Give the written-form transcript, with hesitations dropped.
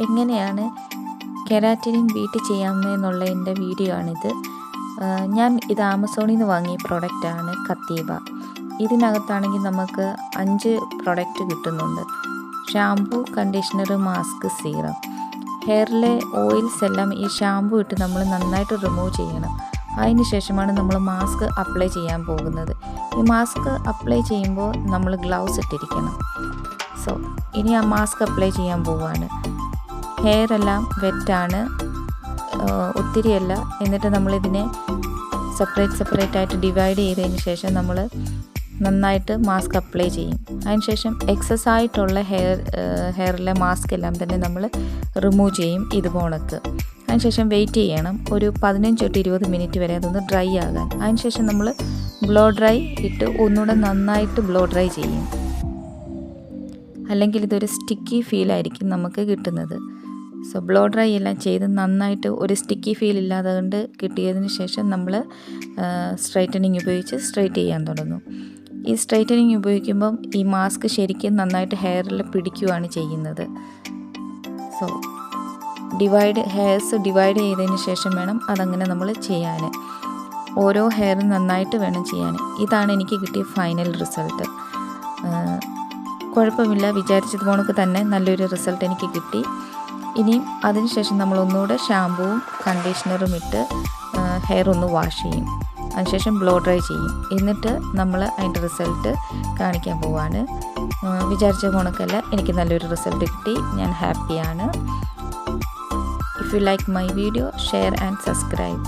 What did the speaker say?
എങ്ങനെയാണ് കെരാറ്റിനിൻ വീട്ടിൽ ചെയ്യാമെന്നുള്ളതിൻ്റെ വീഡിയോ ആണിത്. ഞാൻ ഇത് ആമസോണിൽ നിന്ന് വാങ്ങിയ പ്രൊഡക്റ്റാണ് കത്തീബ. ഇതിനകത്താണെങ്കിൽ നമുക്ക് 5 പ്രൊഡക്റ്റ് കിട്ടുന്നുണ്ട്. Shampoo, conditioner, mask, serum. ഹെയറിലെ ഓയിൽസ് എല്ലാം ഈ ഷാംപൂ ഇട്ട് നമ്മൾ നന്നായിട്ട് റിമൂവ് ചെയ്യണം. അതിന് ശേഷമാണ് നമ്മൾ മാസ്ക് അപ്ലൈ ചെയ്യാൻ പോകുന്നത്. ഈ മാസ്ക് അപ്ലൈ ചെയ്യുമ്പോൾ നമ്മൾ ഗ്ലൗസ് ഇട്ടിരിക്കണം. ഇനി ആ മാസ്ക് അപ്ലൈ ചെയ്യാൻ പോവുകയാണ്. ഹെയർ എല്ലാം വെറ്റാണ്, ഒത്തിരിയല്ല. എന്നിട്ട് നമ്മളിതിനെ സെപ്പറേറ്റ് ആയിട്ട് ഡിവൈഡ് ചെയ്തതിന് ശേഷം നമ്മൾ നന്നായിട്ട് മാസ്ക് അപ്ലൈ ചെയ്യും. അതിനുശേഷം എക്സസ് ആയിട്ടുള്ള ഹെയറിലെ മാസ്ക് എല്ലാം തന്നെ നമ്മൾ റിമൂവ് ചെയ്യും ഇതുപോണക്ക്. അതിനുശേഷം വെയിറ്റ് ചെയ്യണം ഒരു 15-20 മിനിറ്റ് വരെ അതൊന്ന് ഡ്രൈ ആകാൻ. അതിനുശേഷം നമ്മൾ ബ്ലോ ഡ്രൈ ഇട്ട് ഒന്നുകൂടെ നന്നായിട്ട് ബ്ലോ ഡ്രൈ ചെയ്യും. അല്ലെങ്കിൽ ഇതൊരു സ്റ്റിക്കി ഫീലായിരിക്കും നമുക്ക് കിട്ടുന്നത്. ബ്ലോ ഡ്രൈ എല്ലാം ചെയ്ത് നന്നായിട്ട് ഒരു സ്റ്റിക്കി ഫീൽ ഇല്ലാതെ കൊണ്ട് കിട്ടിയതിന് ശേഷം നമ്മൾ സ്ട്രൈറ്റനിങ് ഉപയോഗിച്ച് സ്ട്രൈറ്റ് ചെയ്യാൻ തുടങ്ങും. ഈ സ്ട്രൈറ്റനിങ് ഉപയോഗിക്കുമ്പം ഈ മാസ്ക് ശരിക്കും നന്നായിട്ട് ഹെയറിൽ പിടിക്കുകയാണ് ചെയ്യുന്നത്. ഹെയർസ് ഡിവൈഡ് ചെയ്തതിന് ശേഷം വേണം അതങ്ങനെ നമ്മൾ ചെയ്യാൻ. ഓരോ ഹെയറും നന്നായിട്ട് വേണം ചെയ്യാൻ. ഇതാണ് എനിക്ക് കിട്ടിയ ഫൈനൽ റിസൾട്ട്. കുഴപ്പമില്ല, വിചാരിച്ചത് പോണക്ക് തന്നെ നല്ലൊരു റിസൾട്ട് എനിക്ക് കിട്ടി. ഇനിയും അതിനുശേഷം നമ്മൾ ഒന്നുകൂടെ ഷാമ്പൂവും കണ്ടീഷണറും ഇട്ട് ഹെയർ ഒന്ന് വാഷ് ചെയ്യും. അതിനുശേഷം ബ്ലോ ഡ്രൈ ചെയ്യും. എന്നിട്ട് നമ്മൾ അതിൻ്റെ റിസൾട്ട് കാണിക്കാൻ പോവാണ്. വിചാരിച്ച പോണക്കല്ല, എനിക്ക് നല്ലൊരു റിസൾട്ട് കിട്ടി. ഞാൻ ഹാപ്പിയാണ്. If you like my video, share and subscribe.